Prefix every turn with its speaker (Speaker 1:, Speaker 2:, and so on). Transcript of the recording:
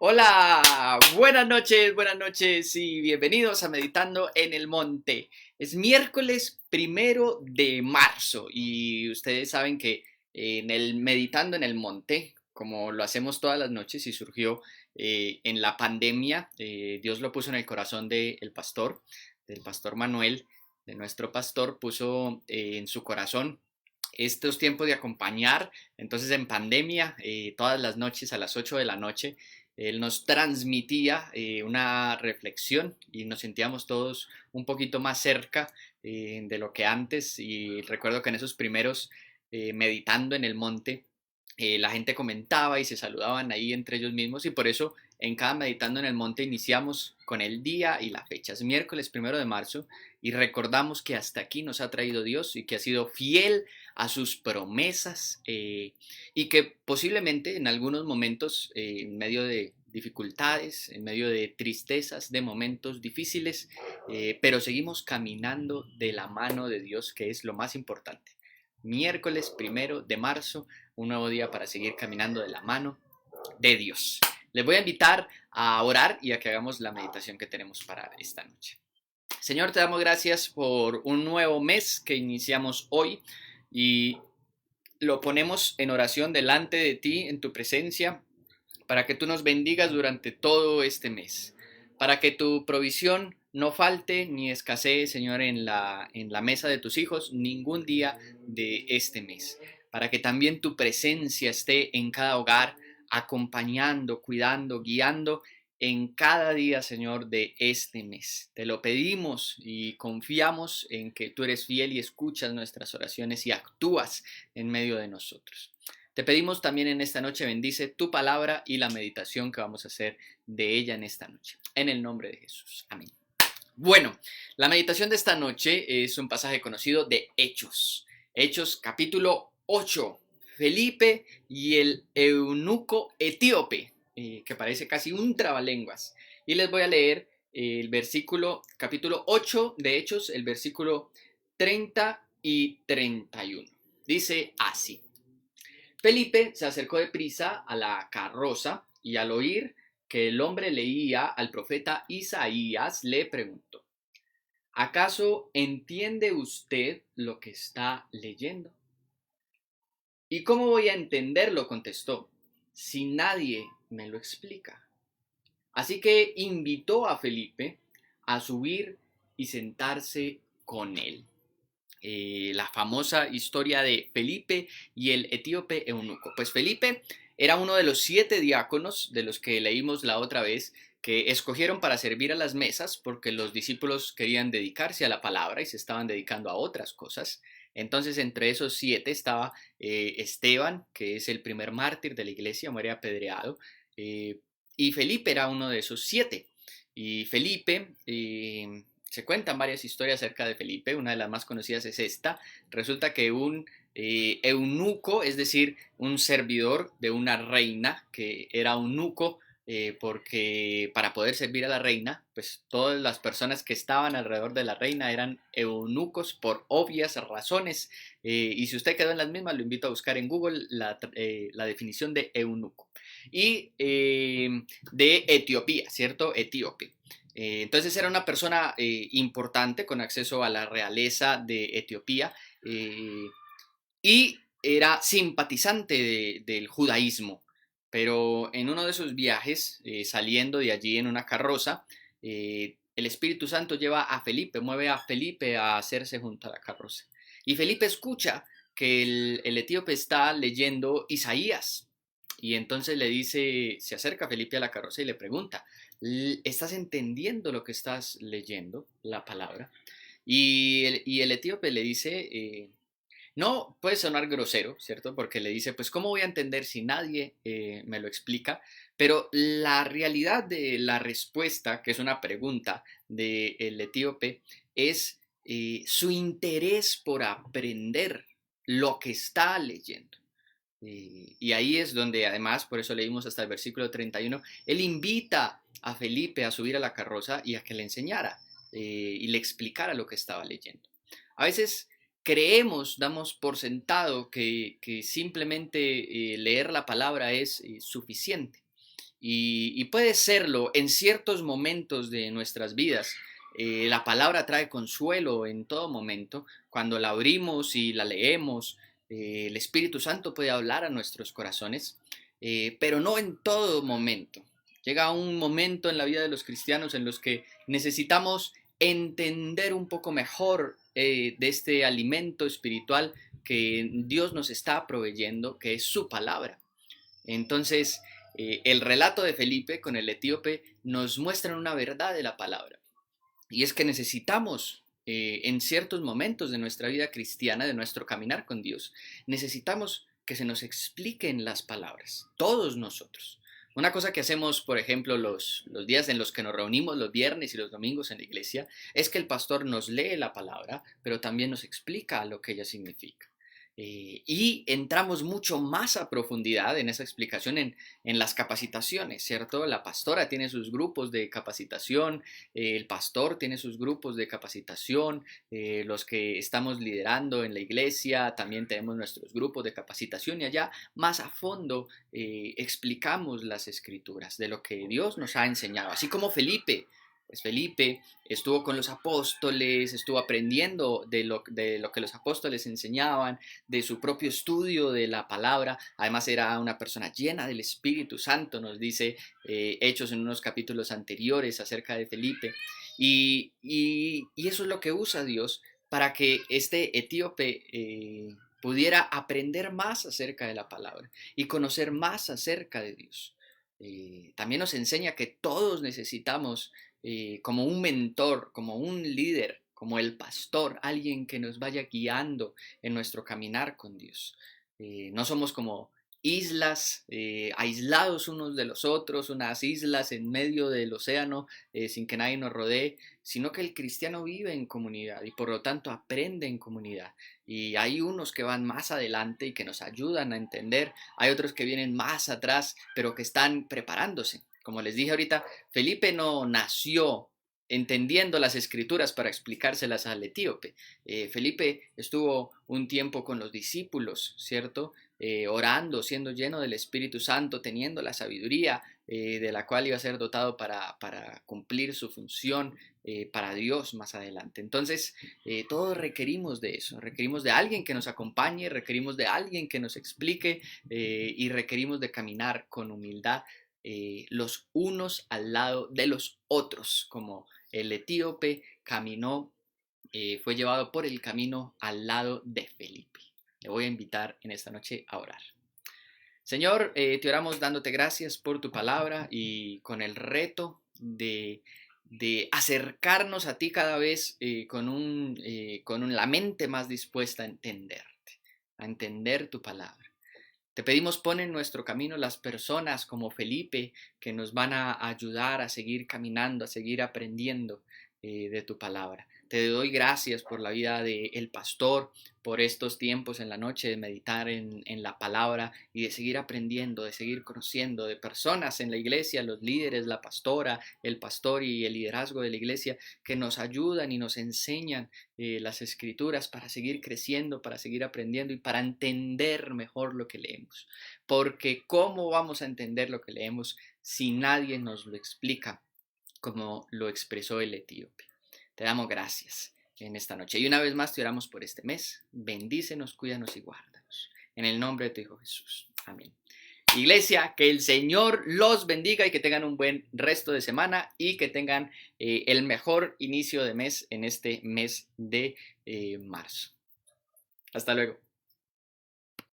Speaker 1: Hola, buenas noches y bienvenidos a Meditando en el Monte. Es miércoles 1 de marzo y ustedes saben que en el Meditando en el Monte, como lo hacemos todas las noches y surgió en la pandemia, Dios lo puso en el corazón del pastor Manuel, de nuestro pastor, puso en su corazón estos tiempos de acompañar. Entonces en pandemia, todas las noches a las 8 de la noche, él nos transmitía una reflexión y nos sentíamos todos un poquito más cerca de lo que antes. Y recuerdo que en esos primeros meditando en el monte, la gente comentaba y se saludaban ahí entre ellos mismos, y por eso en cada meditando en el monte iniciamos con el día y la fecha. Es miércoles 1 de marzo y recordamos que hasta aquí nos ha traído Dios y que ha sido fiel a sus promesas, y que posiblemente en algunos momentos, en medio de dificultades, en medio de tristezas, de momentos difíciles, pero seguimos caminando de la mano de Dios, que es lo más importante. Miércoles 1 de marzo, un nuevo día para seguir caminando de la mano de Dios. Les voy a invitar a orar y a que hagamos la meditación que tenemos para esta noche. Señor, te damos gracias por un nuevo mes que iniciamos hoy y lo ponemos en oración delante de ti, en tu presencia, para que tú nos bendigas durante todo este mes, para que tu provisión no falte ni escasee, Señor, en la mesa de tus hijos ningún día de este mes, para que también tu presencia esté en cada hogar, acompañando, cuidando, guiando en cada día, Señor, de este mes. Te lo pedimos y confiamos en que tú eres fiel y escuchas nuestras oraciones y actúas en medio de nosotros. Te pedimos también en esta noche, bendice tu palabra y la meditación que vamos a hacer de ella en esta noche. En el nombre de Jesús. Amén. Bueno, la meditación de esta noche es un pasaje conocido de Hechos. Hechos capítulo 8. Felipe y el eunuco etíope, que parece casi un trabalenguas. Y les voy a leer el versículo, capítulo 8 de Hechos, el versículo 30 y 31. Dice así. Felipe se acercó deprisa a la carroza y al oír que el hombre leía al profeta Isaías, le preguntó: ¿Acaso entiende usted lo que está leyendo? ¿Y cómo voy a entenderlo?, contestó, si nadie me lo explica. Así que invitó a Felipe a subir y sentarse con él. La famosa historia de Felipe y el etíope eunuco. Pues Felipe era uno de los 7 diáconos de los que leímos la otra vez, que escogieron para servir a las mesas porque los discípulos querían dedicarse a la palabra y se estaban dedicando a otras cosas. Entonces entre esos 7 estaba Esteban, que es el primer mártir de la iglesia, muere apedreado, eh, y Felipe era uno de esos 7. Y Felipe, se cuentan varias historias acerca de Felipe. Una de las más conocidas es esta. Resulta que un eunuco, es decir, un servidor de una reina, que era eunuco porque para poder servir a la reina, pues todas las personas que estaban alrededor de la reina eran eunucos por obvias razones. Y si usted quedó en las mismas, lo invito a buscar en Google la definición de eunuco. Y de Etiopía, ¿cierto? Etíope. Entonces era una persona importante con acceso a la realeza de Etiopía, y era simpatizante del judaísmo. Pero en uno de sus viajes, saliendo de allí en una carroza, el Espíritu Santo lleva a Felipe, mueve a Felipe a hacerse junto a la carroza. Y Felipe escucha que el etíope está leyendo Isaías. Y entonces le dice, se acerca Felipe a la carroza y le pregunta: ¿estás entendiendo lo que estás leyendo, la palabra? Y el etíope le dice, no puede sonar grosero, ¿cierto? Porque le dice, pues ¿cómo voy a entender si nadie me lo explica? Pero la realidad de la respuesta, que es una pregunta del etíope, es su interés por aprender lo que está leyendo. Y ahí es donde además, por eso leímos hasta el versículo 31, él invita a Felipe a subir a la carroza y a que le enseñara y le explicara lo que estaba leyendo. A veces creemos, damos por sentado que simplemente leer la palabra es suficiente. y puede serlo en ciertos momentos de nuestras vidas. La palabra trae consuelo en todo momento. Cuando la abrimos y la leemos, el Espíritu Santo puede hablar a nuestros corazones, pero no en todo momento. Llega un momento en la vida de los cristianos en los que necesitamos entender un poco mejor de este alimento espiritual que Dios nos está proveyendo, que es su palabra. Entonces, el relato de Felipe con el etíope nos muestra una verdad de la palabra. Y es que necesitamos, en ciertos momentos de nuestra vida cristiana, de nuestro caminar con Dios, necesitamos que se nos expliquen las palabras, todos nosotros. Una cosa que hacemos, por ejemplo, los días en los que nos reunimos, los viernes y los domingos en la iglesia, es que el pastor nos lee la palabra, pero también nos explica lo que ella significa. Y entramos mucho más a profundidad en esa explicación en las capacitaciones, ¿cierto? La pastora tiene sus grupos de capacitación, el pastor tiene sus grupos de capacitación, los que estamos liderando en la iglesia también tenemos nuestros grupos de capacitación y allá más a fondo explicamos las escrituras de lo que Dios nos ha enseñado, así como Felipe. Pues Felipe estuvo con los apóstoles, estuvo aprendiendo de lo que los apóstoles enseñaban, de su propio estudio de la palabra. Además era una persona llena del Espíritu Santo, nos dice Hechos en unos capítulos anteriores acerca de Felipe. Y eso es lo que usa Dios para que este etíope pudiera aprender más acerca de la palabra y conocer más acerca de Dios. También nos enseña que todos necesitamos como un mentor, como un líder, como el pastor, alguien que nos vaya guiando en nuestro caminar con Dios. No somos como islas aislados unos de los otros, unas islas en medio del océano sin que nadie nos rodee, sino que el cristiano vive en comunidad y por lo tanto aprende en comunidad. Y hay unos que van más adelante y que nos ayudan a entender, hay otros que vienen más atrás, pero que están preparándose. Como les dije ahorita, Felipe no nació entendiendo las escrituras para explicárselas al etíope. Felipe estuvo un tiempo con los discípulos, ¿cierto? Orando, siendo lleno del Espíritu Santo, teniendo la sabiduría de la cual iba a ser dotado para cumplir su función para Dios más adelante. Entonces, todos requerimos de eso, requerimos de alguien que nos acompañe, requerimos de alguien que nos explique y requerimos de caminar con humildad los unos al lado de los otros, como el etíope caminó, fue llevado por el camino al lado de Felipe. Le voy a invitar en esta noche a orar. Señor, te oramos dándote gracias por tu palabra y con el reto de acercarnos a ti cada vez con la mente más dispuesta a entenderte, a entender tu palabra. Te pedimos pon en nuestro camino las personas como Felipe que nos van a ayudar a seguir caminando, a seguir aprendiendo de tu palabra. Te doy gracias por la vida del pastor, por estos tiempos en la noche de meditar en la palabra y de seguir aprendiendo, de seguir conociendo de personas en la iglesia, los líderes, la pastora, el pastor y el liderazgo de la iglesia que nos ayudan y nos enseñan las escrituras para seguir creciendo, para seguir aprendiendo y para entender mejor lo que leemos. Porque ¿cómo vamos a entender lo que leemos si nadie nos lo explica como lo expresó el etíope? Te damos gracias en esta noche. Y una vez más te oramos por este mes. Bendícenos, cuídanos y guárdanos. En el nombre de tu Hijo Jesús. Amén. Iglesia, que el Señor los bendiga y que tengan un buen resto de semana y que tengan el mejor inicio de mes en este mes de marzo. Hasta luego.